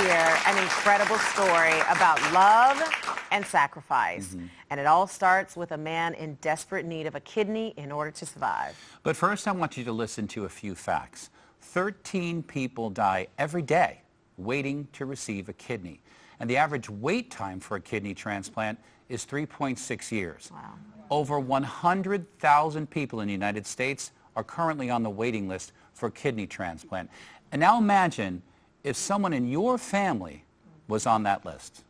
hear an incredible story about love and sacrifice. And it all starts with a man in desperate need of a kidney in order to survive. But first, I want you to listen to a few facts. 13 people die every day waiting to receive a kidney. And the average wait time for a kidney transplant is 3.6 years. Wow. Over 100,000 people in the United States are currently on the waiting list for a kidney transplant. And now imagine if someone in your family was on that list.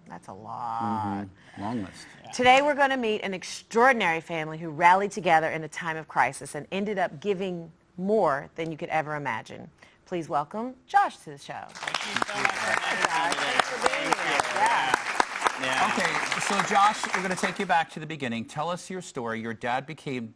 That's a lot. Long list. Today we're going to meet an extraordinary family who rallied together in a time of crisis and ended up giving more than you could ever imagine. Please welcome Josh to the show. Thank you so much. Thanks for being here. Yeah. Okay, so Josh, we're going to take you back to the beginning. Tell us your story. Your dad became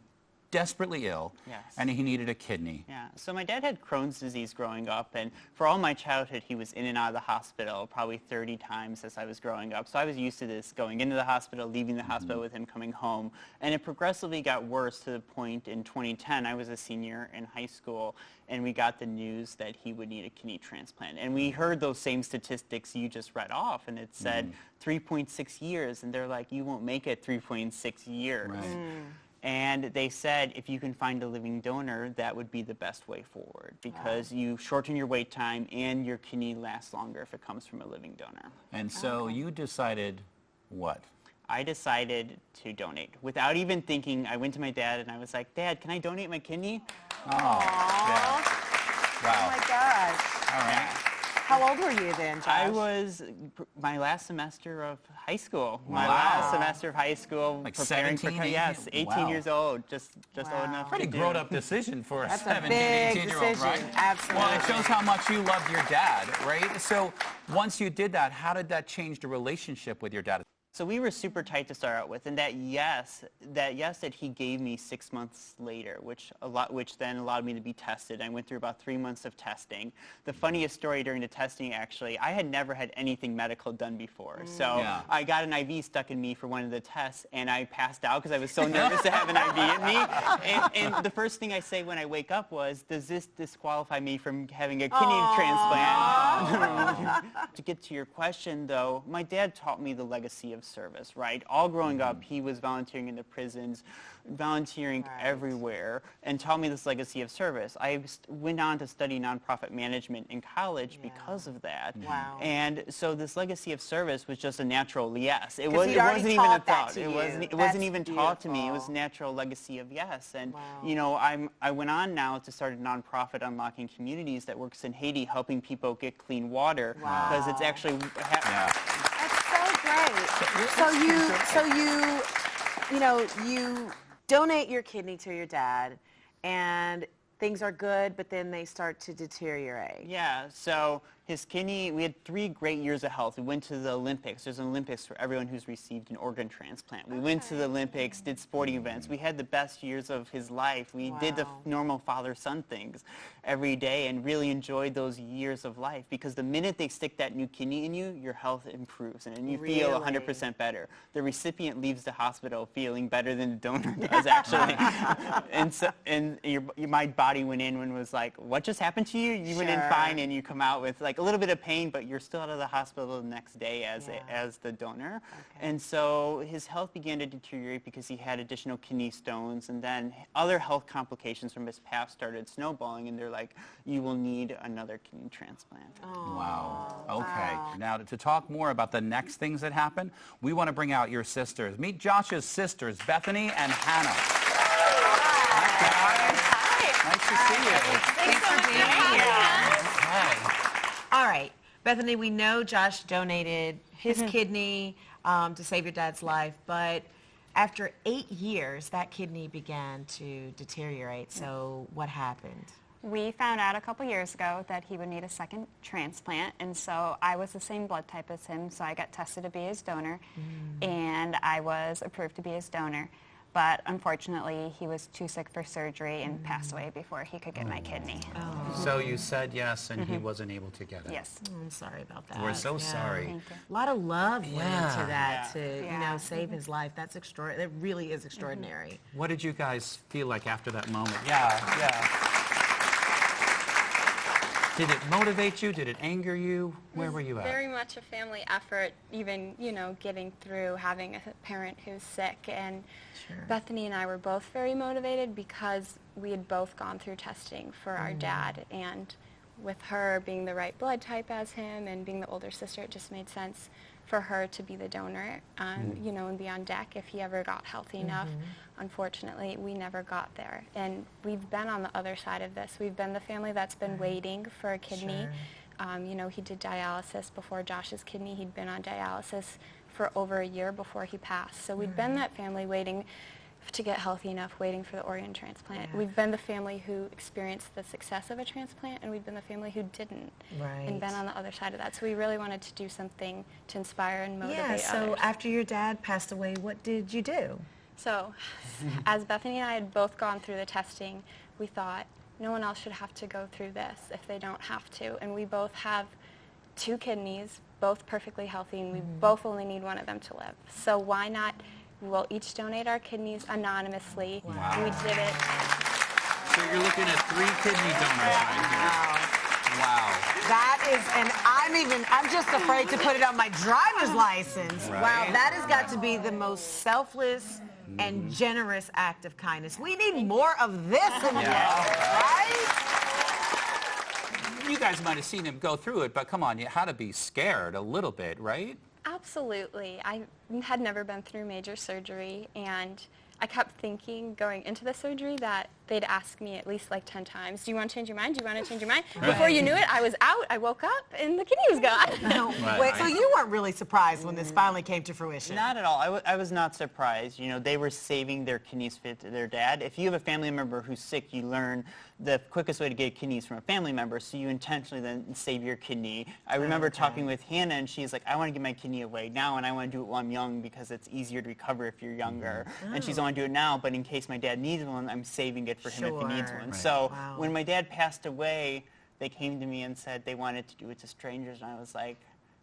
desperately ill, and he needed a kidney. Yeah, so my dad had Crohn's disease growing up, and for all my childhood, he was in and out of the hospital probably 30 times as I was growing up. So I was used to this, going into the hospital, leaving the hospital with him, coming home. And it progressively got worse to the point in 2010, I was a senior in high school, and we got the news that he would need a kidney transplant. And we heard those same statistics you just read off, and it said 3.6 years, and they're like, you won't make it 3.6 years. Right. And they said if you can find a living donor, that would be the best way forward because you shorten your wait time and your kidney lasts longer if it comes from a living donor. And so you decided what? I decided to donate. Without even thinking, I went to my dad and I was like, Dad, can I donate my kidney? Oh, yeah. Wow. Oh my gosh. All right. Yeah. How old were you then, Josh? I was my last semester of high school. My last semester of high school, Like preparing 17, for 18 years old, just old enough. Pretty to do. grown-up decision for a That's 17, a big 18-year-old, decision. right? Absolutely. Well, it shows how much you loved your dad, right? So once you did that, how did that change the relationship with your dad? So we were super tight to start out with, and that yes that he gave me 6 months later, which then allowed me to be tested. I went through about 3 months of testing. The funniest story during the testing, actually, I had never had anything medical done before. So I got an IV stuck in me for one of the tests, and I passed out because I was so nervous to have an IV in me. And the first thing I say when I wake up was, does this disqualify me from having a kidney transplant? To get to your question, though, my dad taught me the legacy of service, right? All growing up, he was volunteering in the prisons, volunteering everywhere, and taught me this legacy of service. I went on to study nonprofit management in college because of that. Wow. And so this legacy of service was just a natural yes. It Because wasn't even a thought. It wasn't even taught to me. It was a natural legacy of yes. And you know, I went on now to start a nonprofit, Unlocking Communities, that works in Haiti, helping people get clean water because it's actually Great. So you donate your kidney to your dad, and things are good, but then they start to deteriorate. Yeah, so his kidney, we had 3 great years of health. We went to the Olympics. There's an Olympics for everyone who's received an organ transplant. We went to the Olympics, did sporting events. We had the best years of his life. We did the normal father-son things every day and really enjoyed those years of life because the minute they stick that new kidney in you, your health improves and you feel 100% better. The recipient leaves the hospital feeling better than the donor does, actually. and my body went in and was like, what just happened to you? You went in fine and you come out with like a little bit of pain, but you're still out of the hospital the next day as the donor. And so his health began to deteriorate because he had additional kidney stones, and then other health complications from his past started snowballing, and they're like, you will need another kidney transplant. Wow. Okay. Now, to talk more about the next things that happen, we want to bring out your sisters. Meet Josh's sisters, Bethany and Hannah. Hi, guys. Hi. Nice to see you. Thanks for being here. Hi. All right, Bethany, we know Josh donated his kidney to save your dad's life, but after 8 years, that kidney began to deteriorate. So what happened? We found out a couple years ago that he would need a second transplant, and so I was the same blood type as him, so I got tested to be his donor, and I was approved to be his donor. But unfortunately, he was too sick for surgery and passed away before he could get my kidney. So you said yes, and he wasn't able to get it. Yes. Oh, I'm sorry about that. We're so sorry. Thank you. A lot of love went into that to, you Yeah. know, save his life. That's extraordinary. It really is extraordinary. What did you guys feel like after that moment? Did it motivate you? Did it anger you? Where were you at? Very much a family effort, even, getting through having a parent who's sick. And Bethany and I were both very motivated because we had both gone through testing for our dad. And with her being the right blood type as him and being the older sister, it just made sense for her to be the donor, and be on deck if he ever got healthy enough. Unfortunately, we never got there. And we've been on the other side of this. We've been the family that's been waiting for a kidney. He did dialysis before Josh's kidney. He'd been on dialysis for over a year before he passed. So we'd been that family waiting to get healthy enough, waiting for the organ transplant. We've been the family who experienced the success of a transplant, and we've been the family who didn't, and been on the other side of that. So we really wanted to do something to inspire and motivate others. So after your dad passed away, what did you do? So as Bethany and I had both gone through the testing, we thought no one else should have to go through this if they don't have to. And we both have 2 kidneys, both perfectly healthy, and we both only need one of them to live. So why not? We'll each donate our kidneys anonymously. Wow. We did it. So you're looking at 3 kidney donors right here. Wow. That is, and I'm just afraid to put it on my driver's license. Right. Wow, that has got to be the most selfless and generous act of kindness. We need more of this in the world, right? You guys might have seen him go through it, but come on, you had to be scared a little bit, right? Absolutely. I had never been through major surgery, and I kept thinking going into the surgery that they'd ask me at least like 10 times, do you want to change your mind? Do you want to change your mind? Right. Before you knew it, I was out, I woke up, and the kidney was gone. Wait, so you weren't really surprised when this finally came to fruition? Not at all. I was not surprised. They were saving their kidneys for their dad. If you have a family member who's sick, you learn the quickest way to get kidneys from a family member, so you intentionally then save your kidney. I remember talking with Hannah, and she's like, I want to give my kidney away now, and I want to do it while I'm young because it's easier to recover if you're younger. And she's, I want to do it now, but in case my dad needs one, I'm saving it for him if he needs one. Right. So when my dad passed away, they came to me and said they wanted to do it to strangers, and I was like,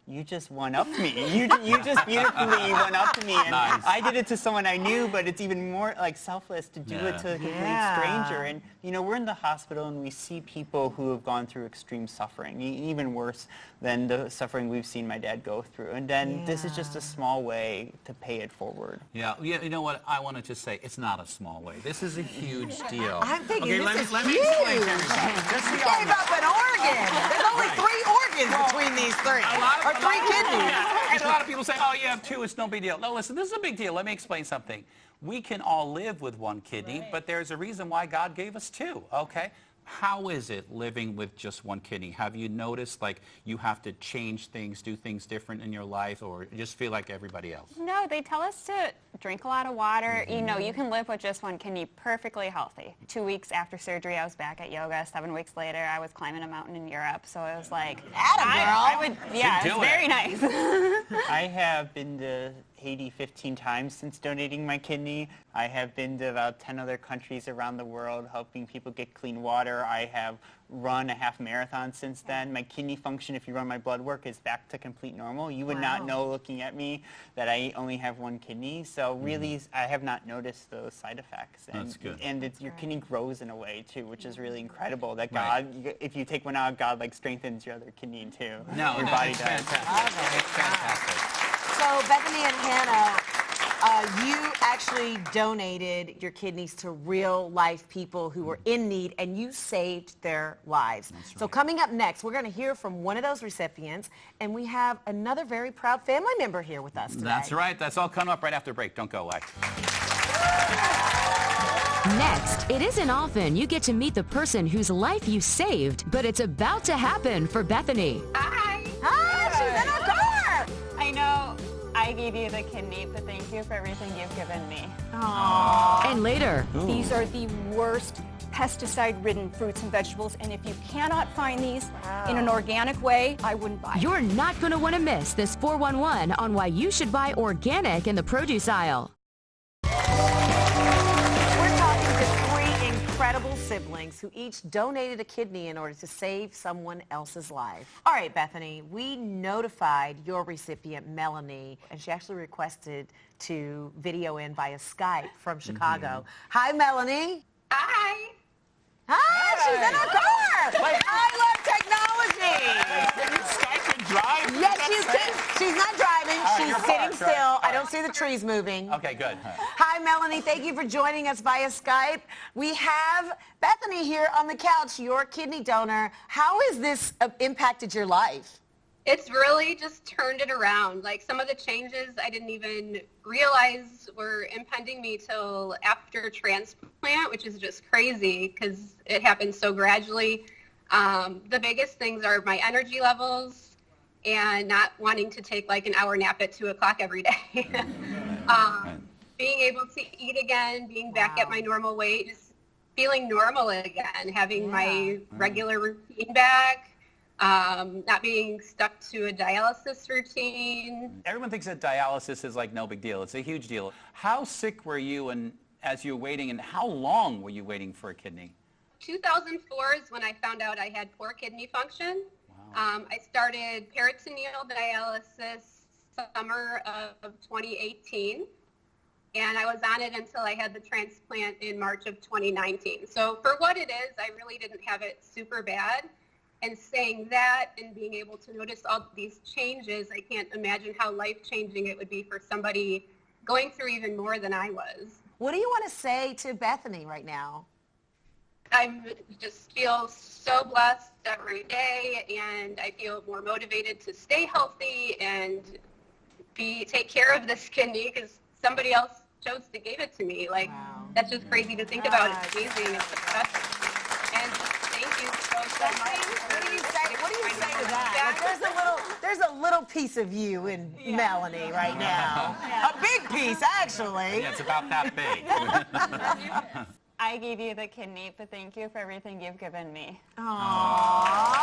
you just one-upped me. You just beautifully one-upped me. And Nice. I did it to someone I knew, but it's even more like selfless to do it to a complete stranger. And we're in the hospital and we see people who have gone through extreme suffering, even worse than the suffering we've seen my dad go through. And then this is just a small way to pay it forward. Yeah, you know what? I want to just say it's not a small way. This is a huge deal. I'm thinking okay, this let is me huge. explain to everybody. Just so You y'all gave know. up an organ. There's only 3 organs between these 3. Or 3 kidneys. Yeah. And a lot of people say, oh, you have 2, it's no big deal. No, listen, this is a big deal. Let me explain something. We can all live with 1 kidney, but there's a reason why God gave us 2, okay? How is it living with just 1 kidney? Have you noticed, like, you have to change things, do things different in your life, or just feel like everybody else? No, they tell us to drink a lot of water. You can live with just 1 kidney perfectly healthy. 2 weeks after surgery, I was back at yoga. 7 weeks later, I was climbing a mountain in Europe. So it was like, I would, yeah, it's very nice. I have been to Haiti 15 times since donating my kidney. I have been to about 10 other countries around the world helping people get clean water. I have run a half marathon since then. My kidney function, if you run my blood work, is back to complete normal. You would not know looking at me that I only have 1 kidney. So really, I have not noticed those side effects. And, That's good. And your kidney grows in a way, too, which is really incredible. That God, if you take one out, God strengthens your other kidney, too. No, your body it's does. fantastic. It's fantastic. So Bethany and Hannah, you actually donated your kidneys to real-life people who were in need, and you saved their lives. That's So right. coming up next, we're going to hear from one of those recipients, and we have another very proud family member here with us today. That's right. That's all coming up right after break. Don't go away. Next, it isn't often you get to meet the person whose life you saved, but it's about to happen for Bethany. Hi. Hi, she's in our car! I know I gave you the kidney, but thank you for everything you've given me. And later, These are the worst pesticide-ridden fruits and vegetables, and if you cannot find these in an organic way, I wouldn't buy it. you're not going to want to miss this 411 on why you should buy organic in the produce aisle. We're talking to 3 incredible siblings who each donated a kidney in order to save someone else's life. All right, Bethany, we notified your recipient, Melanie, and she actually requested to video in via Skype from Chicago. Hi, Melanie. Hi. Hi, she's in our car. I love technology. hear the trees moving. Okay, good. Hi, Melanie. Thank you for joining us via Skype. We have Bethany here on the couch, your kidney donor. How has this impacted your life? It's really just turned it around. Like some of the changes I didn't even realize were impending me till after transplant, which is just crazy because it happened so gradually. The biggest things are my energy levels and not wanting to take like an hour nap at 2 o'clock every day. Being able to eat again, being back at my normal weight, just feeling normal again, having my regular routine back. Not being stuck to a dialysis routine. Everyone thinks that dialysis is like no big deal. It's a huge deal. How sick were you and as you were waiting, and how long were you waiting for a kidney? 2004 is when I found out I had poor kidney function. Wow. I started peritoneal dialysis summer of 2018, and I was on it until I had the transplant in March of 2019. So for what it is, I really didn't have it super bad. And saying that and being able to notice all these changes, I can't imagine how life-changing it would be for somebody going through even more than I was. What do you want to say to Bethany right now? I just feel so blessed every day, and I feel more motivated to stay healthy and take care of this kidney because somebody else chose to give it to me. Like, that's just crazy to think about. It's amazing. It's special. And thank you so much. What do you say to that? Like, there's a little piece of you in Melanie right now. A big piece, actually. Yeah, it's about that big. I gave you the kidney, but thank you for everything you've given me. Aww,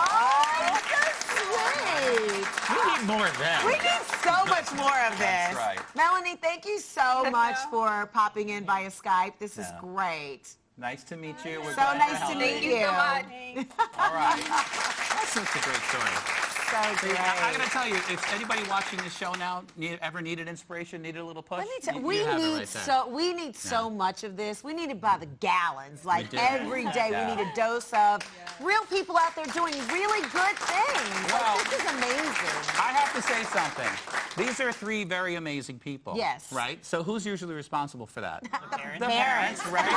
that's so sweet. We need more of that. We need so much more of this. That's right. Melanie, thank you so much for popping in via Skype. This is great. Nice to meet you. We're So glad nice help to meet Thank you so much. All right. That's such a great story. So great. I got to tell you, if anybody watching this show now ever needed inspiration, needed a little push, Let me tell you have it right there. we need so much of this. We need it by the gallons. Like do. every day we need a dose of real people out there doing really good things. Well, Like, this is amazing. I have to say something. These are three very amazing people. Yes. Right? So who's usually responsible for that? Parents. The parents, right?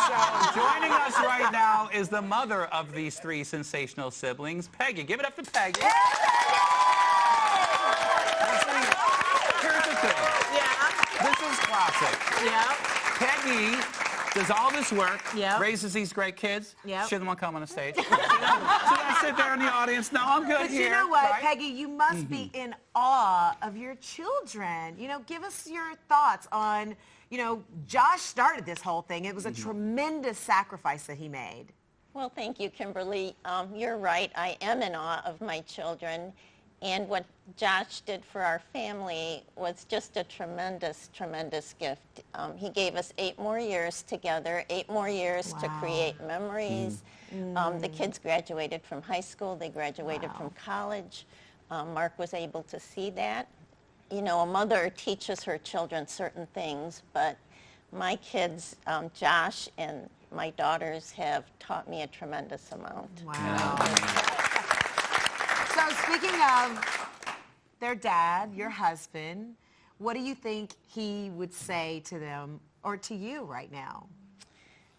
So joining us right now is the mother of these three sensational siblings, Peggy. Give it up to Peggy. Here's the thing. This is classic. Peggy does all this work, raises these great kids. She doesn't want to come on the stage. Should I sit there in the audience? No, I'm good But here. you know what, right? Peggy, you must be in awe of your children. You know, give us your thoughts on, you know, Josh started this whole thing. It was a tremendous sacrifice that he made. Well, thank you, Kimberly. You're right. I am in awe of my children. And what Josh did for our family was just a tremendous, tremendous gift. He gave us 8 more years together, 8 more years to create memories. The kids graduated from high school. They graduated from college. Mark was able to see that. You know, a mother teaches her children certain things, but my kids, Josh and my daughters, have taught me a tremendous amount. So speaking of their dad, your husband, what do you think he would say to them or to you right now?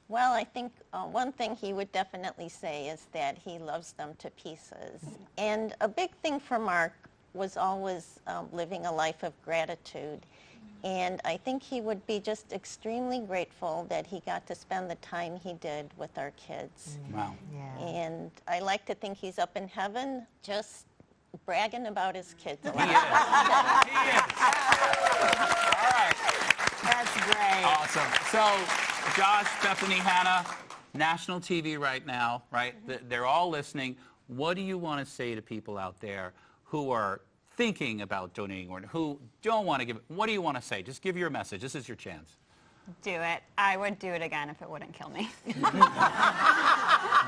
Well, I think one thing he would definitely say is that he loves them to pieces. And a big thing for Mark was always living a life of gratitude. And I think he would be just extremely grateful that he got to spend the time he did with our kids. Wow. And I like to think he's up in heaven just bragging about his kids a lot. He is. All right. That's great. Awesome. So, Josh, Bethany, Hannah, national TV right now, right? They're all listening. What do you want to say to people out there who are thinking about donating or who don't want to give it? What do you want to say? Just give your message. This is your chance. Do it. I would do it again if it wouldn't kill me.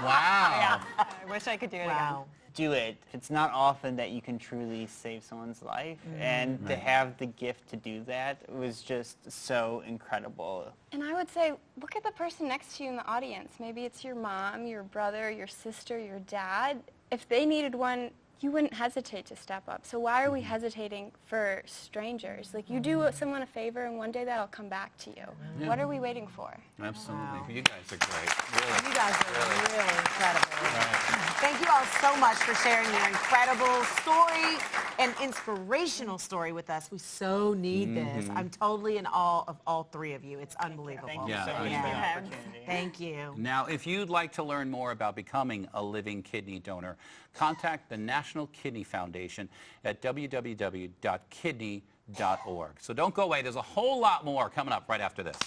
Wow. I wish I could do it again. Do it. It's not often that you can truly save someone's life, and to have the gift to do that was just so incredible. And I would say, look at the person next to you in the audience. Maybe it's your mom, your brother, your sister, your dad. If they needed one you wouldn't hesitate to step up. So why are we hesitating for strangers? Like, you do someone a favor, and one day that'll come back to you. What are we waiting for? Absolutely. You guys are great. Really. You guys are really incredible. Thank you all so much for sharing your incredible story and inspirational story with us. We so need this. I'm totally in awe of all three of you. It's unbelievable. Thank you Yeah, so much yeah. for the opportunity. Thank you. Now, if you'd like to learn more about becoming a living kidney donor, contact the National Kidney Foundation at www.kidney.org. So don't go away. There's a whole lot more coming up right after this.